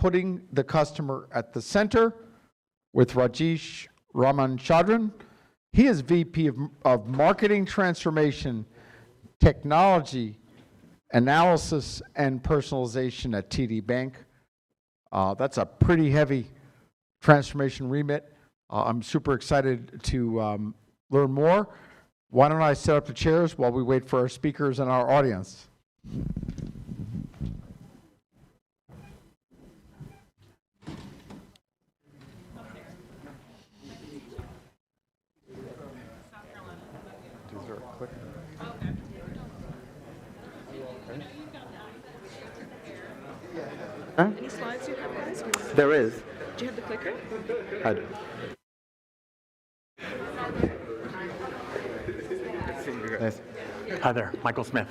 Putting the Customer at the Center with Rajeesh Ramachandran. He is VP of Marketing Transformation, Technology, Analysis, and Personalization at TD Bank. That's a pretty heavy transformation remit. I'm super excited to learn more. Why don't I set up the chairs while we wait for our speakers and our audience? Huh? Any slides you have, guys? There is. Do you have the clicker? I do. Nice. Hi there, Michael Smith.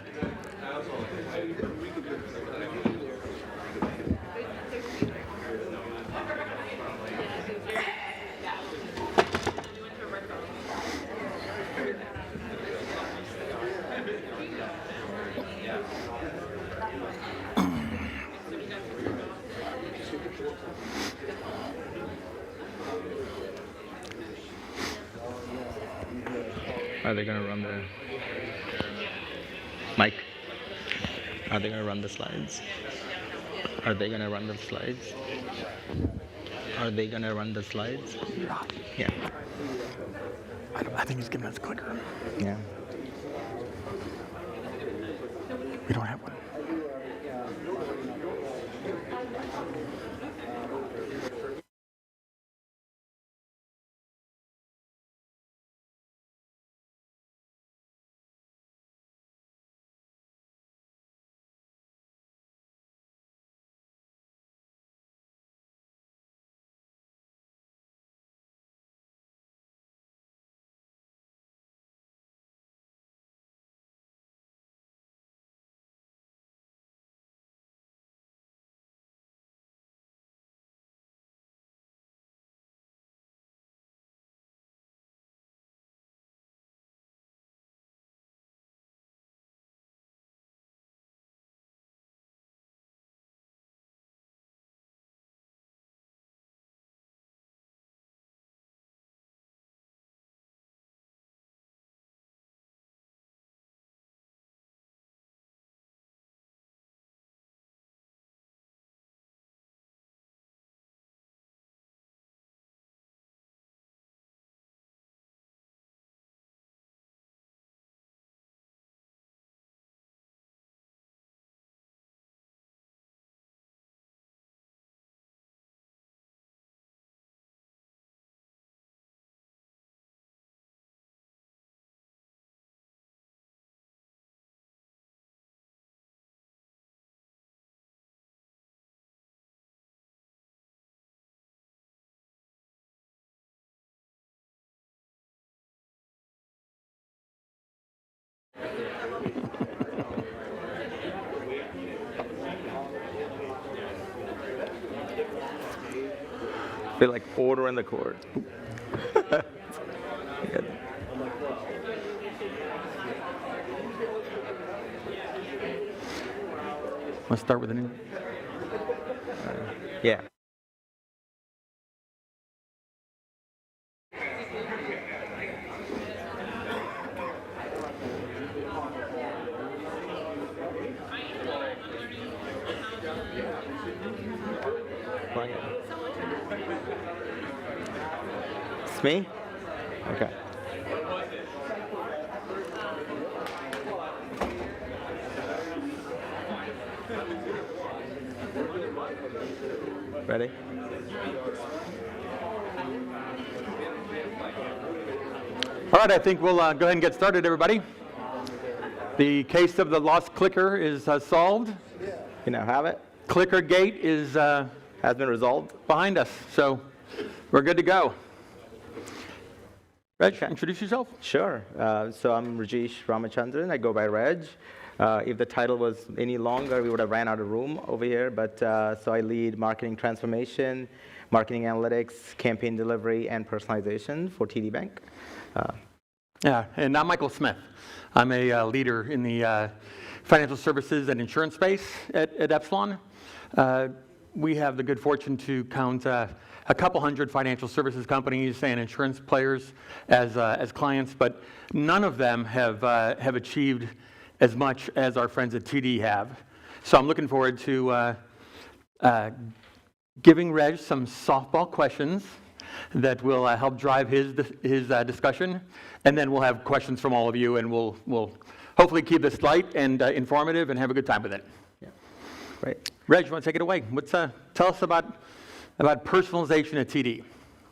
Are they going to run the mic? Are they going to run the slides? Are they going to run the slides? Are they going to run the slides? Yeah. I think he's giving us a clicker. Yeah. We don't have one. Feel like order in the court. Good. Let's start with a new. Yeah. It's me? Okay. Ready? All right, I think we'll go ahead and get started, everybody. The case of the lost clicker is solved. You now have it. Clicker gate is Has been resolved. behind us, so we're good to go. Reg, Okay. introduce yourself. Sure. So I'm Rajeesh Ramachandran. I go by Reg. If the title was any longer, we would have ran out of room over here. But so I lead marketing transformation, marketing analytics, campaign delivery, and personalization for TD Bank. Yeah, and I'm Michael Smith. I'm a leader in the financial services and insurance space at Epsilon. we have the good fortune to count a couple hundred financial services companies and insurance players as clients, but none of them have achieved as much as our friends at TD have. So I'm looking forward to giving Reg some softball questions that will help drive his discussion, and then we'll have questions from all of you, and we'll hopefully keep this light and informative and have a good time with it. Yeah. Right. Reg, you want to take it away? Tell us about personalization at TD.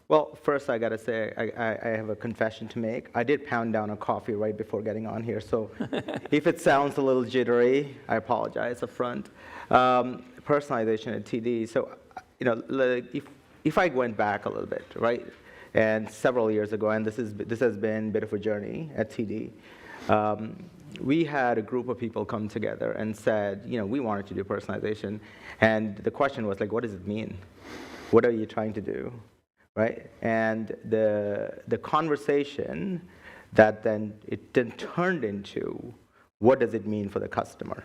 Well, first I got to say I have a confession to make. I did pound down a coffee right before getting on here, so if it sounds a little jittery, I apologize up front. Personalization at TD. So, if I went back a little bit, right, and several years ago, and this has been a bit of a journey at TD. We had a group of people come together and said, we wanted to do personalization, and the question was like, what does it mean? What are you trying to do? Right? And the conversation that then turned into, what does it mean for the customer?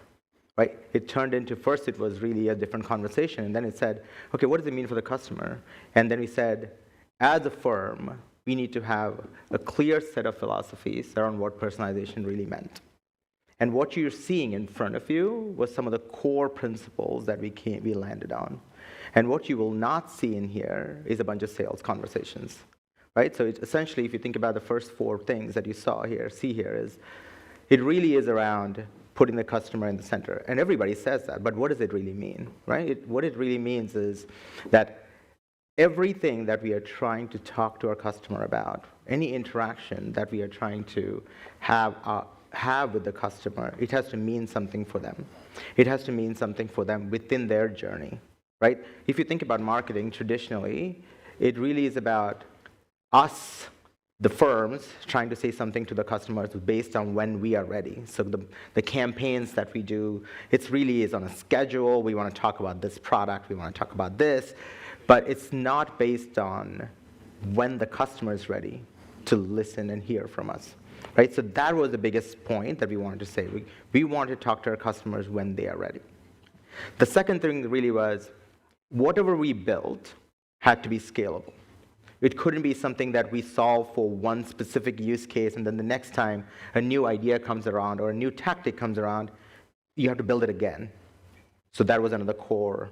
Right? It turned into, first it was really a different conversation, and then it said, okay, what does it mean for the customer? And then we said, as a firm, we need to have a clear set of philosophies around what personalization really meant. And what you're seeing in front of you was some of the core principles that we landed on. And what you will not see in here is a bunch of sales conversations, right? So it's essentially, if you think about the first four things that you see here is, it really is around putting the customer in the center. And everybody says that, but what does it really mean, right? What it really means is that everything that we are trying to talk to our customer about, any interaction that we are trying to have with the customer, it has to mean something for them. It has to mean something for them within their journey. Right? If you think about marketing traditionally, it really is about us, the firms, trying to say something to the customers based on when we are ready. So the campaigns that we do, it really is on a schedule. We want to talk about this product. We want to talk about this. But it's not based on when the customer is ready to listen and hear from us. Right? So that was the biggest point that we wanted to say. We want to talk to our customers when they are ready. The second thing really was, whatever we built had to be scalable. It couldn't be something that we solve for one specific use case, and then the next time a new idea comes around or a new tactic comes around, you have to build it again. So that was another core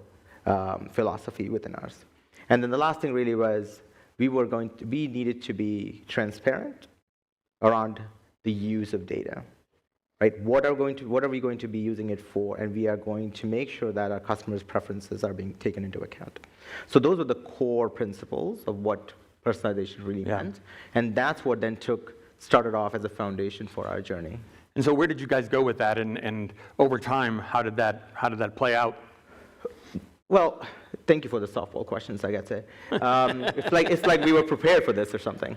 philosophy within ours. And then the last thing really was, we needed to be transparent around the use of data. Right? What are we going to be using it for? And we are going to make sure that our customers' preferences are being taken into account. So those are the core principles of what personalization really meant. And that's what then started off as a foundation for our journey. And so where did you guys go with that? And over time, how did that play out? Well, thank you for the softball questions, I got to say. It's like we were prepared for this or something.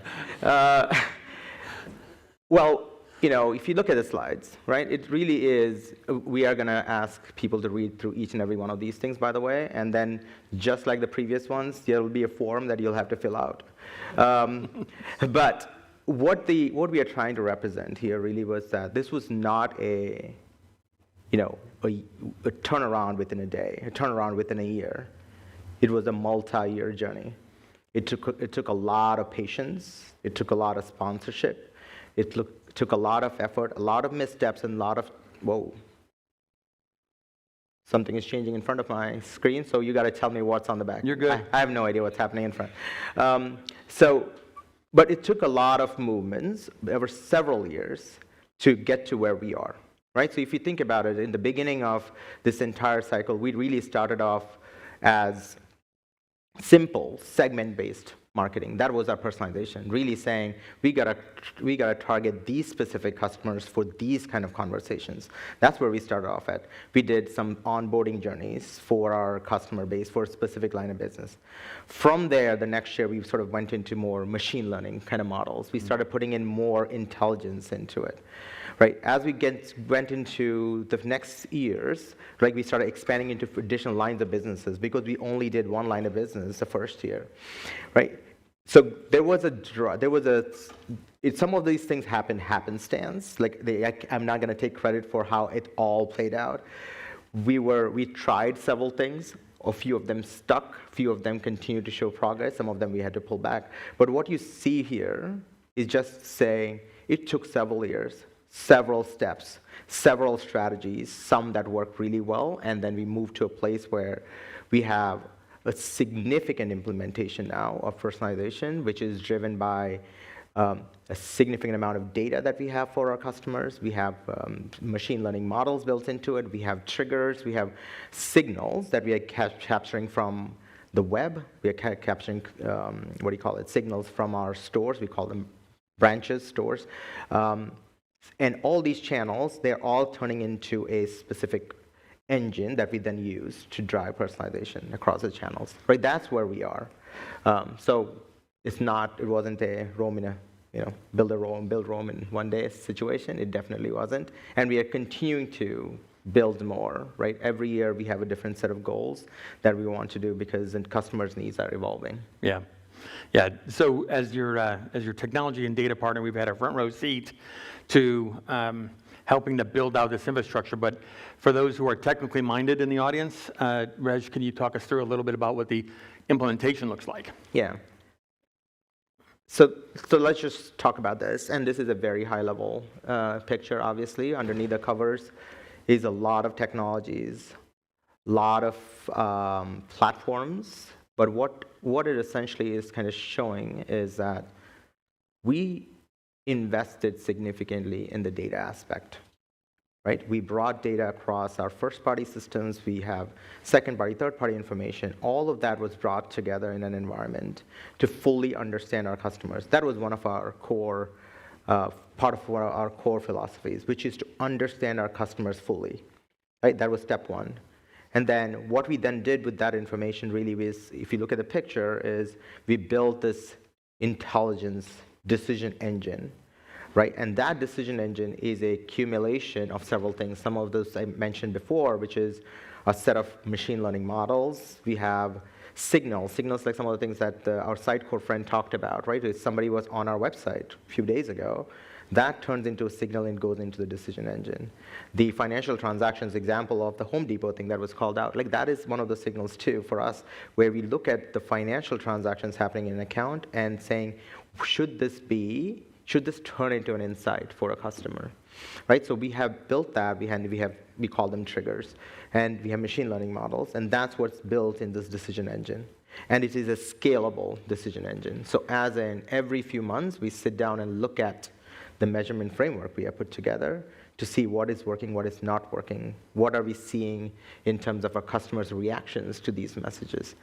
Well, if you look at the slides, right, it really is, we are going to ask people to read through each and every one of these things, by the way, and then just like the previous ones, there will be a form that you'll have to fill out. But what we are trying to represent here really was that this was not a turnaround within a day, a turnaround within a year. It was a multi-year journey. It took a lot of patience. It took a lot of sponsorship. It took a lot of effort, a lot of missteps, and a lot of, whoa. Something is changing in front of my screen, so you got to tell me what's on the back. You're good. I have no idea what's happening in front. But it took a lot of movements over several years to get to where we are, right? So if you think about it, in the beginning of this entire cycle, we really started off as simple segment-based marketing. That was our personalization, really saying we gotta target these specific customers for these kind of conversations. That's where we started off at. We did some onboarding journeys for our customer base for a specific line of business. From there, the next year, we sort of went into more machine learning kind of models. We started putting in more intelligence into it. Right, as we went into the next years, like we started expanding into additional lines of businesses because we only did one line of business the first year, right? So some of these things happened happenstance. I'm not going to take credit for how it all played out. We tried several things. A few of them stuck, few of them continue to show progress, some of them we had to pull back. But what you see here is just saying it took several years, several steps, several strategies, some that worked really well, and then we moved to a place where we have a significant implementation now of personalization, which is driven by a significant amount of data that we have for our customers. We have machine learning models built into it. We have triggers. We have signals that we are capturing from the web. We are capturing, signals from our stores. We call them branches, stores. And all these channels, they're all turning into a specific engine that we then use to drive personalization across the channels, right? That's where we are. So it wasn't a Rome in a, build Rome in one day situation. It definitely wasn't. And we are continuing to build more, right? Every year we have a different set of goals that we want to do because the customers' needs are evolving. Yeah. Yeah. So as your technology and data partner, we've had a front row seat to helping to build out this infrastructure. But for those who are technically minded in the audience, Raj, can you talk us through a little bit about what the implementation looks like? Yeah. So let's just talk about this. And this is a very high-level picture, obviously. Underneath the covers is a lot of technologies, a lot of platforms. But what it essentially is kind of showing is that we invested significantly in the data aspect, right? We brought data across our first-party systems. We have second-party, third-party information. All of that was brought together in an environment to fully understand our customers. That was one of our core, part of our core philosophies, which is to understand our customers fully, right? That was step one. And then what we then did with that information really is, if you look at the picture, is we built this intelligence decision engine, right? And that decision engine is a accumulation of several things. Some of those I mentioned before, which is a set of machine learning models. We have signals like some of the things that our Sitecore friend talked about, right? If somebody was on our website a few days ago, that turns into a signal and goes into the decision engine. The financial transactions example of the Home Depot thing that was called out, like that is one of the signals too for us, where we look at the financial transactions happening in an account and saying, should this turn into an insight for a customer, right? So we have built that. We call them triggers, and we have machine learning models, and that's what's built in this decision engine. And it is a scalable decision engine. So as in every few months, we sit down and look at the measurement framework we have put together to see what is working, what is not working, what are we seeing in terms of our customers' reactions to these messages.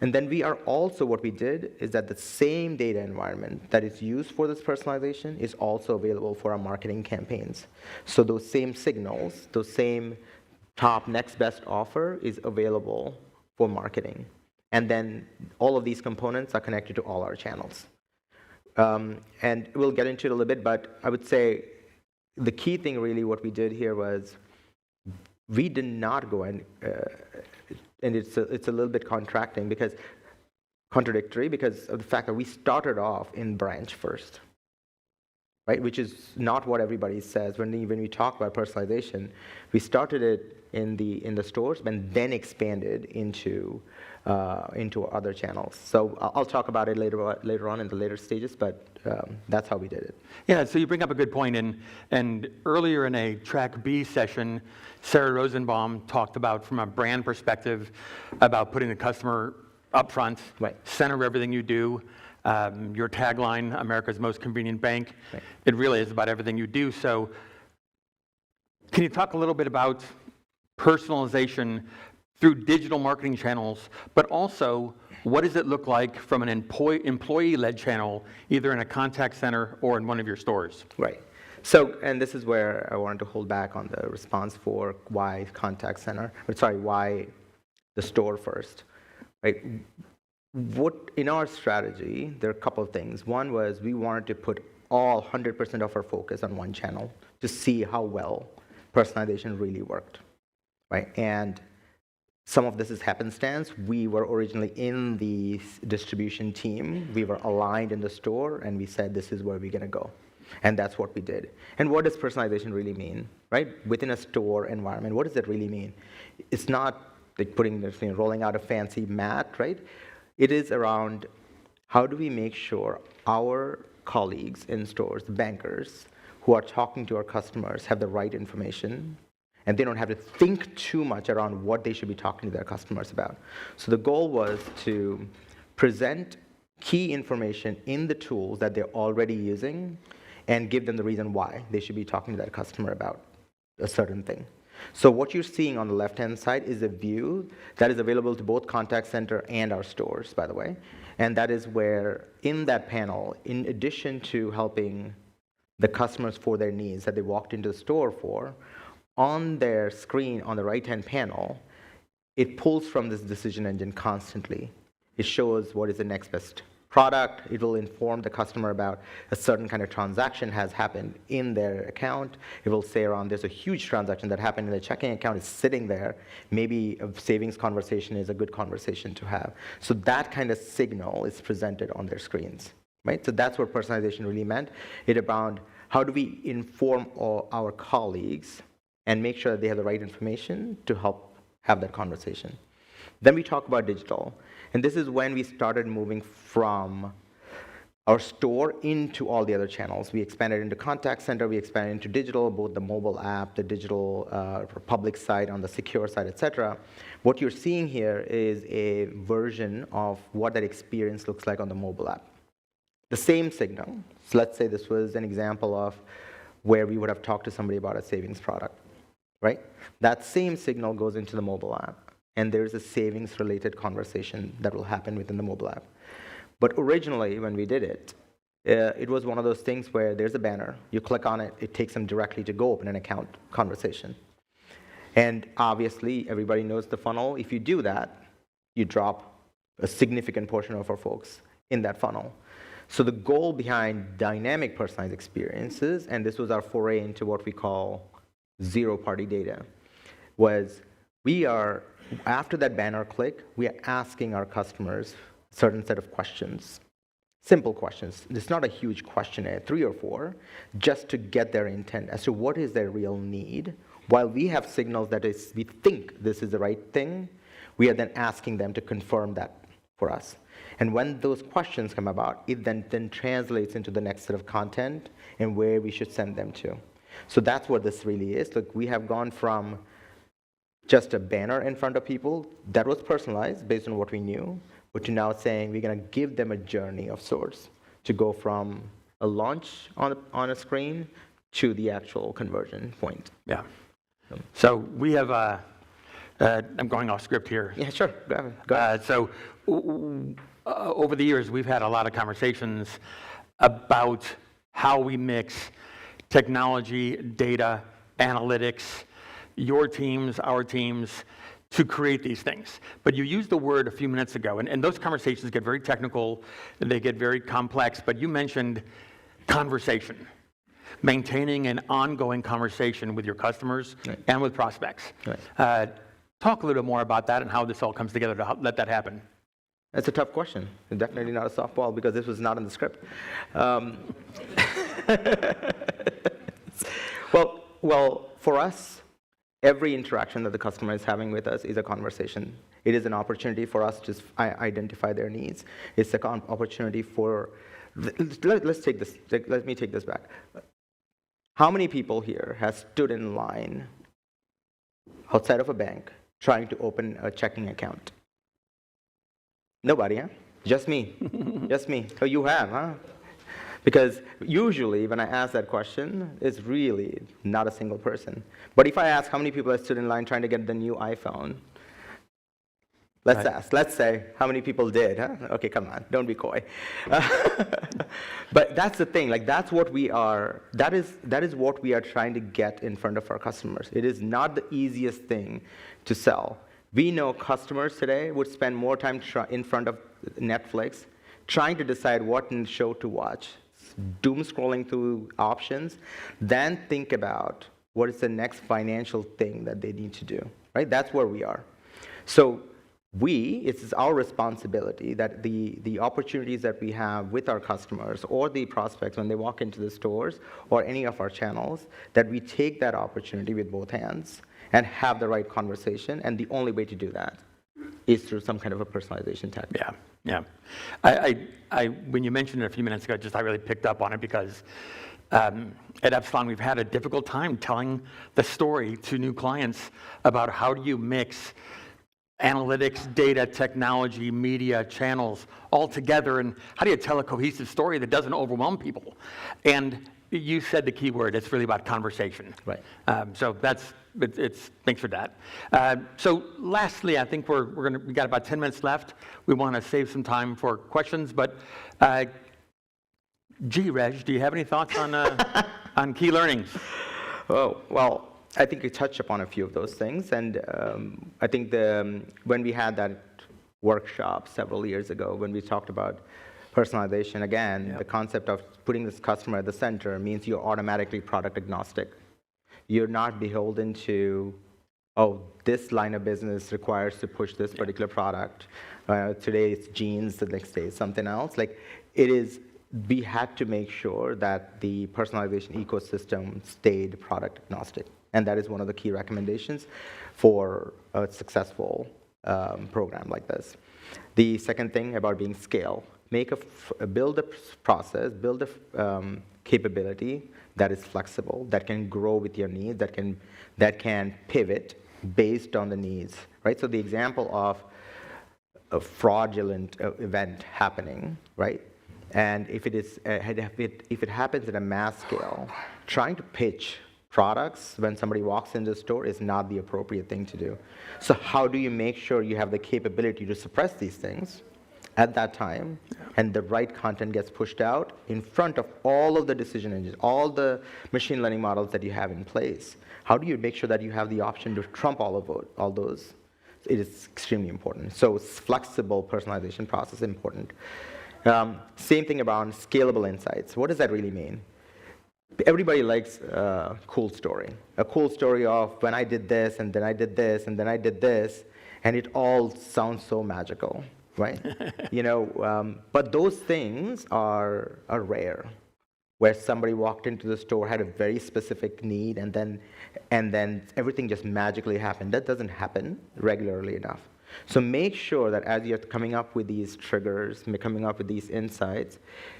And then what we did is that the same data environment that is used for this personalization is also available for our marketing campaigns. So those same signals, those same top next best offer is available for marketing. And then all of these components are connected to all our channels. And we'll get into it a little bit, but I would say the key thing really what we did here was we did not go and it's a little bit contradictory because of the fact that we started off in branch first, right? Which is not what everybody says. When we talk about personalization, we started it in the stores and then expanded into other channels. So I'll talk about it later on in the later stages, but that's how we did it. Yeah, so you bring up a good point, and earlier in a Track B session, Sarah Rosenbaum talked about, from a brand perspective, about putting the customer up front, right, center of everything you do. Your tagline, America's Most Convenient Bank, right, it really is about everything you do. So can you talk a little bit about personalization through digital marketing channels, but also what does it look like from an employee-led channel, either in a contact center or in one of your stores? Right. So, and this is where I wanted to hold back on the response for why why the store first, right? In our strategy, there are a couple of things. One was we wanted to put all 100% of our focus on one channel to see how well personalization really worked, right? And some of this is happenstance. We were originally in the distribution team. We were aligned in the store, and we said, this is where we're going to go. And that's what we did. And what does personalization really mean, right? Within a store environment, what does it really mean? It's not like putting this, rolling out a fancy mat, right? It is around how do we make sure our colleagues in stores, the bankers, who are talking to our customers have the right information, and they don't have to think too much around what they should be talking to their customers about. So the goal was to present key information in the tools that they're already using and give them the reason why they should be talking to that customer about a certain thing. So what you're seeing on the left-hand side is a view that is available to both contact center and our stores, by the way. And that is where, in that panel, in addition to helping the customers for their needs that they walked into the store for, on their screen on the right-hand panel, it pulls from this decision engine constantly. It shows what is the next best product. It will inform the customer about a certain kind of transaction has happened in their account. It will say around there's a huge transaction that happened in the checking account. It's sitting there. Maybe a savings conversation is a good conversation to have. So that kind of signal is presented on their screens, right? So that's what personalization really meant. It about how do we inform all our colleagues and make sure that they have the right information to help have that conversation. Then we talk about digital. And this is when we started moving from our store into all the other channels. We expanded into contact center, we expanded into digital, both the mobile app, the digital public side, on the secure side, et cetera. What you're seeing here is a version of what that experience looks like on the mobile app. The same signal. So let's say this was an example of where we would have talked to somebody about a savings product, right? That same signal goes into the mobile app, and there's a savings-related conversation that will happen within the mobile app. But originally, when we did it, it was one of those things where there's a banner, you click on it, it takes them directly to go open an account conversation. And obviously, everybody knows the funnel. If you do that, you drop a significant portion of our folks in that funnel. So the goal behind dynamic personalized experiences, and this was our foray into what we call zero-party data, was we are, after that banner click, we are asking our customers a certain set of questions, simple questions. It's not a huge questionnaire, 3 or 4, just to get their intent as to what is their real need. While we have signals that is, we think this is the right thing, we are then asking them to confirm that for us. And when those questions come about, it then translates into the next set of content and where we should send them to. So that's what this really is. Look, we have gone from just a banner in front of people that was personalized based on what we knew, but to now saying we're going to give them a journey of sorts to go from a launch on a screen to the actual conversion point. Yeah. So we have, I'm going off script here. Yeah, sure. Go ahead. Over the years, we've had a lot of conversations about how we mix technology, data, analytics, your teams, our teams, to create these things. But you used the word a few minutes ago, and those conversations get very technical, and they get very complex, but you mentioned conversation, maintaining an ongoing conversation with your customers and with prospects. Right. Talk a little bit more about that and how this all comes together to let that happen. That's a tough question. Definitely not a softball because this was not in the script. Well, for us, every interaction that the customer is having with us is a conversation. It is an opportunity for us to identify their needs. It's an opportunity for, let's take this, let me take this back. How many people here have stood in line outside of a bank trying to open a checking account? Nobody, huh? Just me. Just me. So you have, huh? Because usually when I ask that question, it's really not a single person. But if I ask how many people have stood in line trying to get the new iPhone, let's ask. Let's say how many people did, huh? Okay, come on, don't be coy. But that's the thing, like that's what we are, that is what we are trying to get in front of our customers. It is not the easiest thing to sell. We know customers today would spend more time in front of Netflix trying to decide what show to watch, doom scrolling through options, than think about what is the next financial thing that they need to do, right? That's where we are. So it's our responsibility that the opportunities that we have with our customers or the prospects when they walk into the stores or any of our channels, that we take that opportunity with both hands and have the right conversation. And the only way to do that is through some kind of a personalization tech. Yeah, yeah. When you mentioned it a few minutes ago, I really picked up on it because at Epsilon, we've had a difficult time telling the story to new clients about how do you mix analytics, data, technology, media, channels all together, and how do you tell a cohesive story that doesn't overwhelm people? And you said the key word, it's really about conversation. Right. So thanks for that. So lastly, I think we got about 10 minutes left. We want to save some time for questions, but Reg, do you have any thoughts on on key learnings? Oh, well, I think you touched upon a few of those things, and I think when we had that workshop several years ago, when we talked about personalization, again, the concept of putting this customer at the center means you're automatically product agnostic. You're not beholden to, oh, this line of business requires to push this particular product. Today it's jeans, the next day it's something else. Like, we had to make sure that the personalization ecosystem stayed product agnostic. And that is one of the key recommendations for a successful program like this. The second thing about being scale, build a process, build a capability that is flexible, that can grow with your needs, that can pivot based on the needs, right? So the example of a fraudulent event happening, right? And if it happens at a mass scale, trying to pitch products when somebody walks into the store is not the appropriate thing to do. So how do you make sure you have the capability to suppress these things at that time, and the right content gets pushed out in front of all of the decision engines, all the machine learning models that you have in place? How do you make sure that you have the option to trump all those? It is extremely important. So flexible personalization process is important. Same thing around scalable insights. What does that really mean? Everybody likes a cool story of when I did this, and then I did this, and then I did this, and it all sounds so magical, right? But those things are rare, where somebody walked into the store, had a very specific need, and then everything just magically happened. That doesn't happen regularly enough. So make sure that as you're coming up with these triggers, coming up with these insights,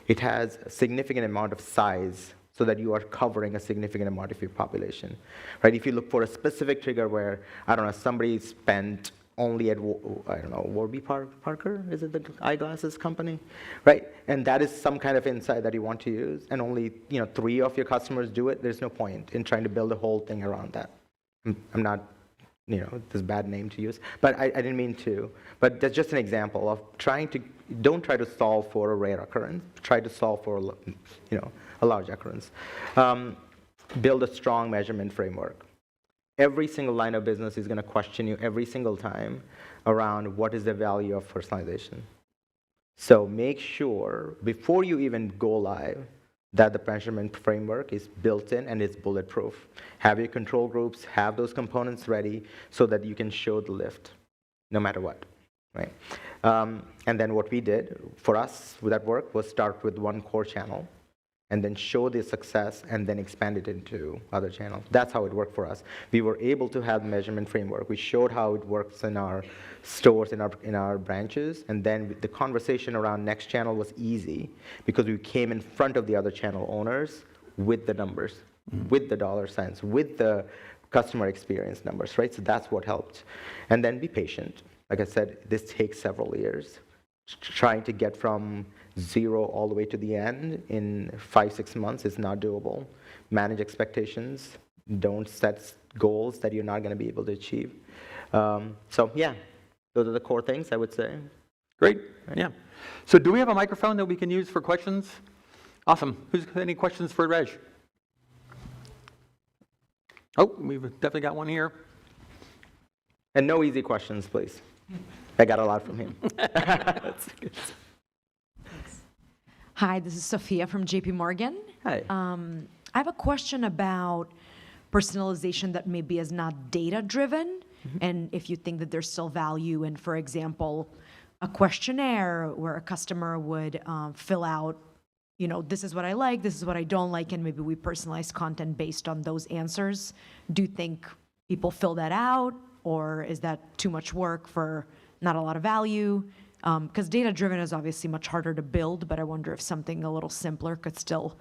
it has a significant amount of size so that you are covering a significant amount of your population, right? If you look for a specific trigger where, I don't know, somebody spent only at, Warby Parker, is it the eyeglasses company, right? And that is some kind of insight that you want to use, and only 3 of your customers do it, there's no point in trying to build a whole thing around that. I'm not, this bad name to use, but I didn't mean to. But that's just an example of don't try to solve for a rare occurrence, try to solve for, a large occurrence. Build a strong measurement framework. Every single line of business is going to question you every single time around what is the value of personalization. So make sure before you even go live that the measurement framework is built in and is bulletproof. Have your control groups, have those components ready so that you can show the lift no matter what, right? And then what we did for us with that work was start with one core channel, and then show the success, and then expand it into other channels. That's how it worked for us. We were able to have the measurement framework. We showed how it works in our stores, in our branches, and then the conversation around next channel was easy because we came in front of the other channel owners with the numbers, with the dollar signs, with the customer experience numbers, right? So that's what helped. And then be patient. Like I said, this takes several years. Trying to get from 0 all the way to the end in 5-6 months is not doable. Manage expectations. Don't set goals that you're not going to be able to achieve. So yeah, those are the core things I would say. Great. Right. Yeah. So do we have a microphone that we can use for questions? Awesome. Any questions for Reg? Oh, we've definitely got one here. And no easy questions, please. I got a lot from him. Hi, this is Sophia from JP Morgan. Hi. I have a question about personalization that maybe is not data-driven, and if you think that there's still value in, for example, a questionnaire where a customer would fill out, this is what I like, this is what I don't like, and maybe we personalize content based on those answers. Do you think people fill that out, or is that too much work for not a lot of value? Because data-driven is obviously much harder to build, but I wonder if something a little simpler could still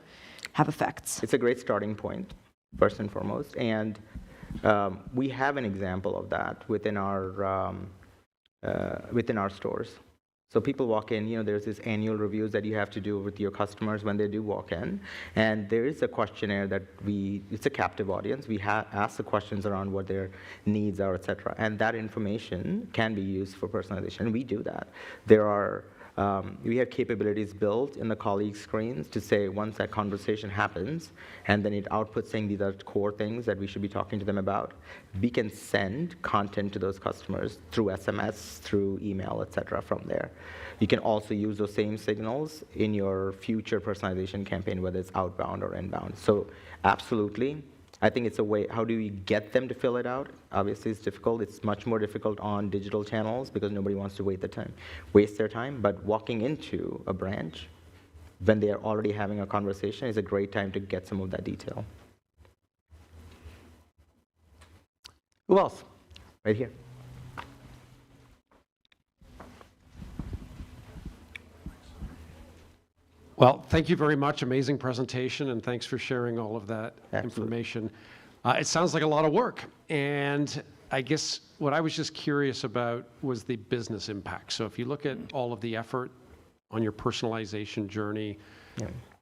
have effects. It's a great starting point, first and foremost, and we have an example of that within our stores. So people walk in, there's these annual reviews that you have to do with your customers when they do walk in, and there is a questionnaire that it's a captive audience. We ask the questions around what their needs are, et cetera, and that information can be used for personalization, and we do that. We have capabilities built in the colleague screens to say once that conversation happens, and then it outputs saying these are core things that we should be talking to them about, we can send content to those customers through SMS, through email, et cetera, from there. You can also use those same signals in your future personalization campaign, whether it's outbound or inbound. So absolutely. I think it's a way, how do we get them to fill it out? Obviously, it's difficult. It's much more difficult on digital channels because nobody wants to waste their time. But walking into a branch when they are already having a conversation is a great time to get some of that detail. Who else? Right here. Well, thank you very much. Amazing presentation, and thanks for sharing all of that Absolutely. information. It sounds like a lot of work, and I guess what I was just curious about was the business impact. So if you look at all of the effort on your personalization journey,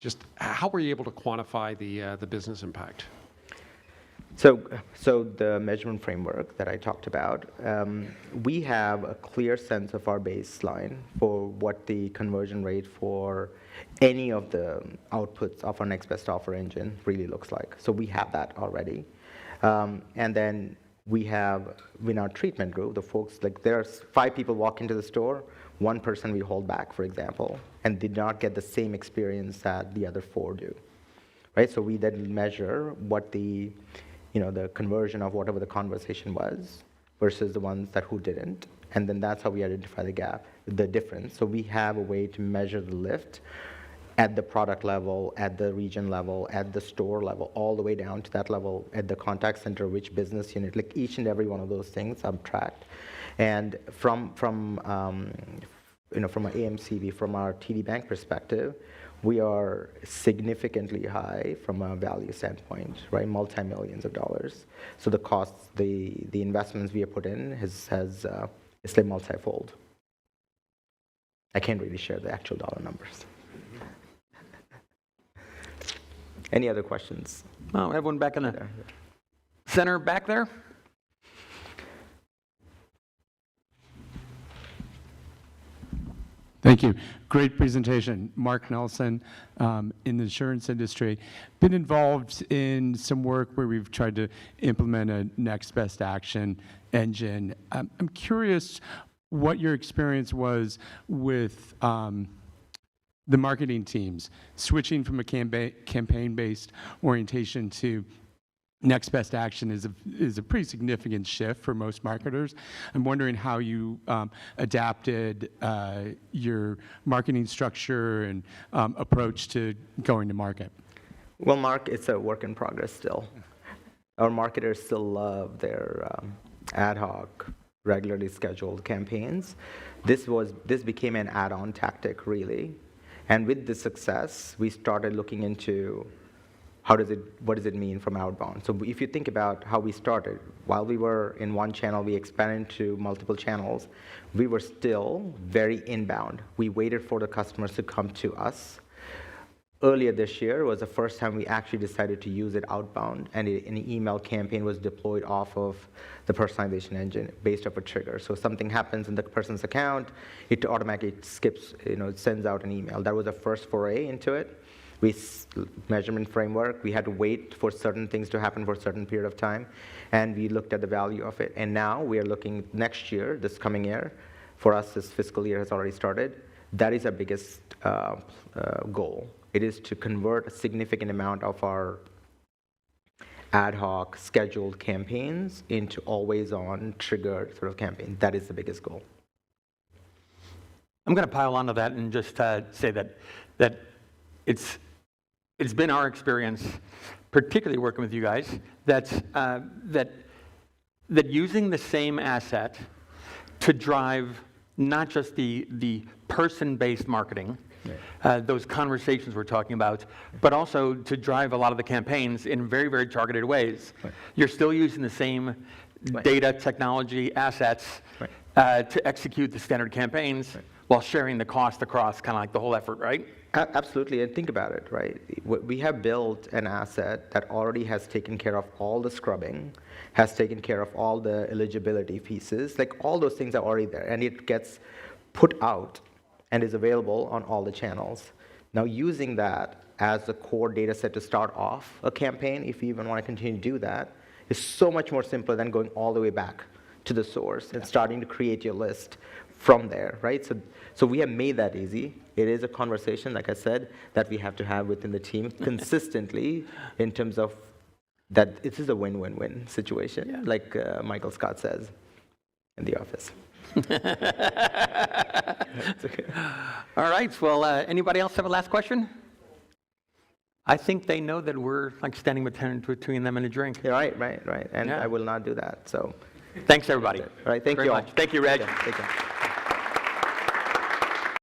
just how were you able to quantify the business impact? So the measurement framework that I talked about, we have a clear sense of our baseline for what the conversion rate for any of the outputs of our next best offer engine really looks like. So we have that already. And then we have, in our treatment group, the folks, like there are 5 people walk into the store, 1 person we hold back, for example, and did not get the same experience that the other 4 do, right? So we then measure what the conversion of whatever the conversation was versus the ones who didn't. And then that's how we identify the gap, the difference. So we have a way to measure the lift at the product level, at the region level, at the store level, all the way down to that level at the contact center, which business unit, like each and every one of those things are tracked. And from an AMCB, from our TD Bank perspective, we are significantly high from a value standpoint, right? Multi-millions of dollars. So the costs, the investments we have put in is like multifold. I can't really share the actual dollar numbers. Any other questions? Oh, everyone back in the center back there? Thank you. Great presentation. Mark Nelson, in the insurance industry. Been involved in some work where we've tried to implement a next best action engine. I'm curious what your experience was with the marketing teams, switching from a campaign-based orientation to next best action is a pretty significant shift for most marketers. I'm wondering how you adapted your marketing structure and approach to going to market. Well, Mark, it's a work in progress still. Our marketers still love their ad hoc, regularly scheduled campaigns. This became an add-on tactic, really. And with the success, we started looking into what does it mean from outbound? So if you think about how we started, while we were in one channel, we expanded to multiple channels. We were still very inbound. We waited for the customers to come to us. Earlier this year was the first time we actually decided to use it outbound, and an email campaign was deployed off of the personalization engine based off a trigger. So something happens in the person's account, it automatically skips, it sends out an email. That was the first foray into it. Measurement framework, we had to wait for certain things to happen for a certain period of time, and we looked at the value of it. And now we are looking next year, this coming year, for us this fiscal year has already started, that is our biggest goal. It is to convert a significant amount of our ad hoc scheduled campaigns into always on triggered sort of campaign. That is the biggest goal. I'm going to pile onto that and just say that it's been our experience, particularly working with you guys, that that using the same asset to drive not just the person-based marketing, those conversations we're talking about, but also to drive a lot of the campaigns in very, very targeted ways. You're still using the same data technology assets to execute the standard campaigns while sharing the cost across kind of like the whole effort, right? Absolutely, and think about it, right? We have built an asset that already has taken care of all the scrubbing, has taken care of all the eligibility pieces, like all those things are already there, and it gets put out and is available on all the channels. Now, using that as the core data set to start off a campaign, if you even want to continue to do that, is so much more simpler than going all the way back to the source and starting to create your list from there, right? So we have made that easy. It is a conversation, like I said, that we have to have within the team consistently in terms of that this is a win-win-win situation, like Michael Scott says in the office. All right, well, anybody else have a last question? I think they know that we're like standing between them and a drink. Yeah, right. And Yeah. I will not do that, so. Thanks, everybody. All right, thank Very you all. much. Thank you, Reg. Take care.